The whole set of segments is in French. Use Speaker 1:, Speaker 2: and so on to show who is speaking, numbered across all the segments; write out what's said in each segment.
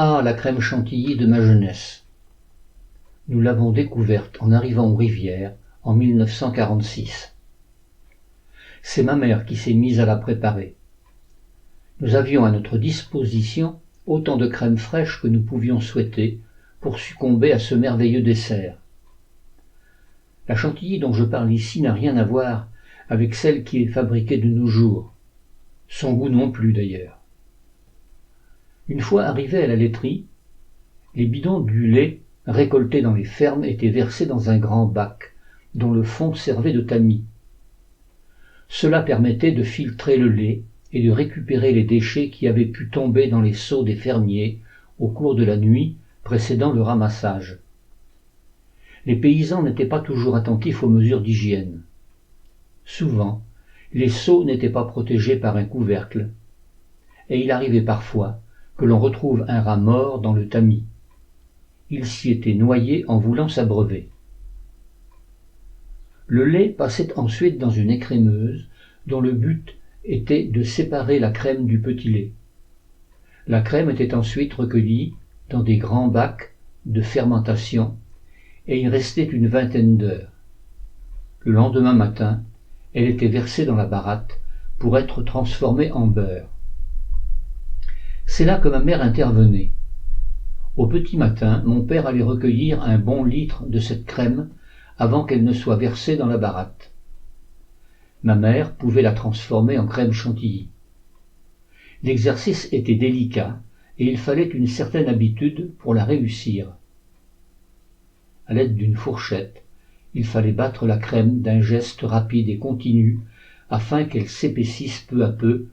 Speaker 1: Ah, la crème chantilly de ma jeunesse! Nous l'avons découverte en arrivant aux Rivières en 1946. C'est ma mère qui s'est mise à la préparer. Nous avions à notre disposition autant de crème fraîche que nous pouvions souhaiter pour succomber à ce merveilleux dessert. La chantilly dont je parle ici n'a rien à voir avec celle qui est fabriquée de nos jours. Son goût non plus d'ailleurs. Une fois arrivés à la laiterie, les bidons du lait récoltés dans les fermes étaient versés dans un grand bac, dont le fond servait de tamis. Cela permettait de filtrer le lait et de récupérer les déchets qui avaient pu tomber dans les seaux des fermiers au cours de la nuit précédant le ramassage. Les paysans n'étaient pas toujours attentifs aux mesures d'hygiène. Souvent, les seaux n'étaient pas protégés par un couvercle, et il arrivait parfois que l'on retrouve un rat mort dans le tamis. Il s'y était noyé en voulant s'abreuver. Le lait passait ensuite dans une écrémeuse dont le but était de séparer la crème du petit lait. La crème était ensuite recueillie dans des grands bacs de fermentation et il restait une vingtaine d'heures. Le lendemain matin, elle était versée dans la baratte pour être transformée en beurre. C'est là que ma mère intervenait. Au petit matin, mon père allait recueillir un bon litre de cette crème avant qu'elle ne soit versée dans la baratte. Ma mère pouvait la transformer en crème chantilly. L'exercice était délicat et il fallait une certaine habitude pour la réussir. À l'aide d'une fourchette, il fallait battre la crème d'un geste rapide et continu afin qu'elle s'épaississe peu à peu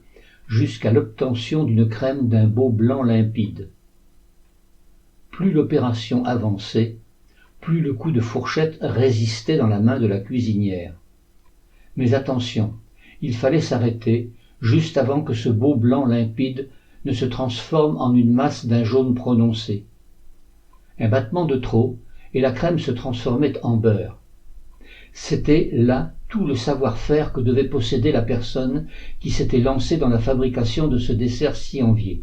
Speaker 1: jusqu'à l'obtention d'une crème d'un beau blanc limpide. Plus l'opération avançait, plus le coup de fourchette résistait dans la main de la cuisinière. Mais attention, il fallait s'arrêter juste avant que ce beau blanc limpide ne se transforme en une masse d'un jaune prononcé. Un battement de trop, et la crème se transformait en beurre. C'était là tout le savoir-faire que devait posséder la personne qui s'était lancée dans la fabrication de ce dessert si envié.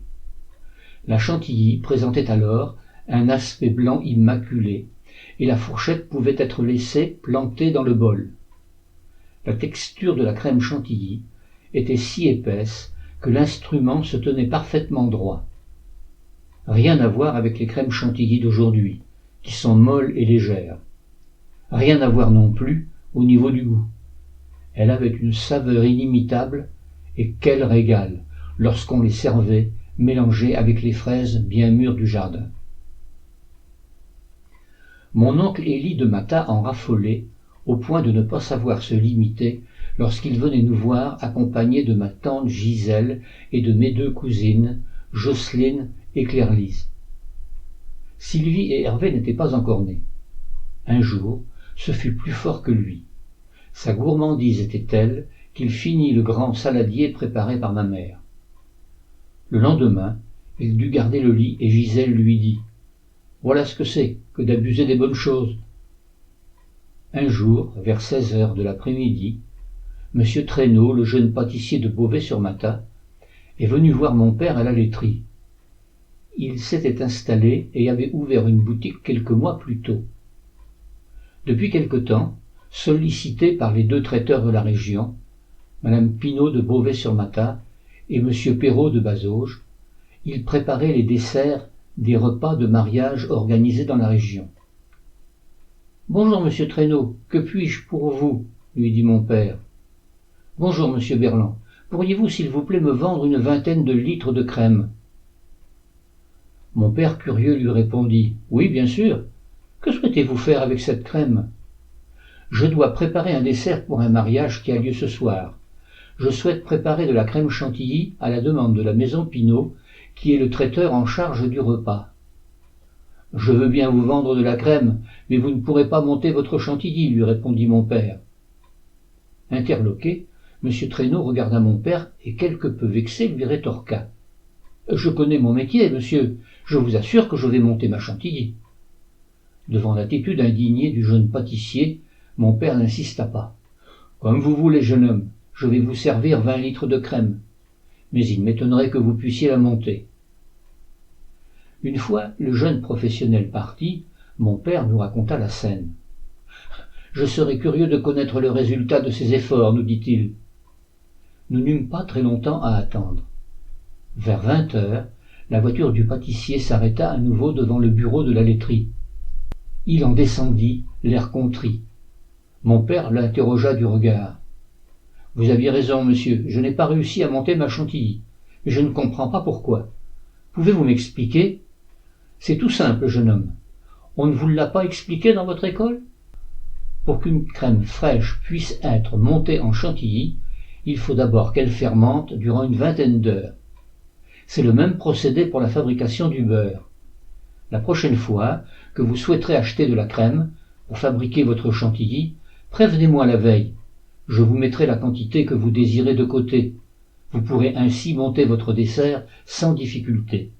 Speaker 1: La chantilly présentait alors un aspect blanc immaculé, et la fourchette pouvait être laissée plantée dans le bol. La texture de la crème chantilly était si épaisse que l'instrument se tenait parfaitement droit. Rien à voir avec les crèmes chantilly d'aujourd'hui, qui sont molles et légères. Rien à voir non plus au niveau du goût. Elle avait une saveur inimitable, et quel régal lorsqu'on les servait mélangées avec les fraises bien mûres du jardin. Mon oncle Élie de Matha en raffolait, au point de ne pas savoir se limiter lorsqu'il venait nous voir accompagné de ma tante Gisèle et de mes deux cousines, Jocelyne et Claire-Lise. Sylvie et Hervé n'étaient pas encore nés. Un jour, ce fut plus fort que lui. Sa gourmandise était telle qu'il finit le grand saladier préparé par ma mère. Le lendemain, il dut garder le lit et Gisèle lui dit « Voilà ce que c'est que d'abuser des bonnes choses. » Un jour, vers 16 heures de l'après-midi, M. Traîneau, le jeune pâtissier de Beauvais-sur-Matha, est venu voir mon père à la laiterie. Il s'était installé et avait ouvert une boutique quelques mois plus tôt. Depuis quelque temps, sollicité par les deux traiteurs de la région, Mme Pinault de Beauvais-sur-Matha et M. Perrault de Bazauges, il préparait les desserts des repas de mariage organisés dans la région. « Bonjour, monsieur Traîneau, que puis-je pour vous ?» lui dit mon père. « Bonjour, monsieur Berland, pourriez-vous s'il vous plaît me vendre une vingtaine de litres de crème ?» Mon père curieux lui répondit « Oui, bien sûr. Que souhaitez-vous faire avec cette crème ?»« Je dois préparer un dessert pour un mariage qui a lieu ce soir. Je souhaite préparer de la crème chantilly à la demande de la maison Pinault, qui est le traiteur en charge du repas. »« Je veux bien vous vendre de la crème, mais vous ne pourrez pas monter votre chantilly, lui répondit mon père. Interloqué, M. Traîneau regarda mon père et quelque peu vexé lui rétorqua. « Je connais mon métier, monsieur, je vous assure que je vais monter ma chantilly. » Devant l'attitude indignée du jeune pâtissier, mon père n'insista pas. « Comme vous voulez, jeune homme, je vais vous servir 20 litres de crème, mais il m'étonnerait que vous puissiez la monter. » Une fois le jeune professionnel parti, mon père nous raconta la scène. « Je serais curieux de connaître le résultat de ces efforts, nous dit-il. » Nous n'eûmes pas très longtemps à attendre. Vers 20 heures, la voiture du pâtissier s'arrêta à nouveau devant le bureau de la laiterie. Il en descendit, l'air contrit. Mon père l'interrogea du regard. « Vous aviez raison, monsieur, je n'ai pas réussi à monter ma chantilly, mais je ne comprends pas pourquoi. Pouvez-vous m'expliquer ? » « C'est tout simple, jeune homme. On ne vous l'a pas expliqué dans votre école ? Pour qu'une crème fraîche puisse être montée en chantilly, il faut d'abord qu'elle fermente durant une vingtaine d'heures. C'est le même procédé pour la fabrication du beurre. La prochaine fois que vous souhaiterez acheter de la crème pour fabriquer votre chantilly, prévenez-moi la veille. Je vous mettrai la quantité que vous désirez de côté. Vous pourrez ainsi monter votre dessert sans difficulté.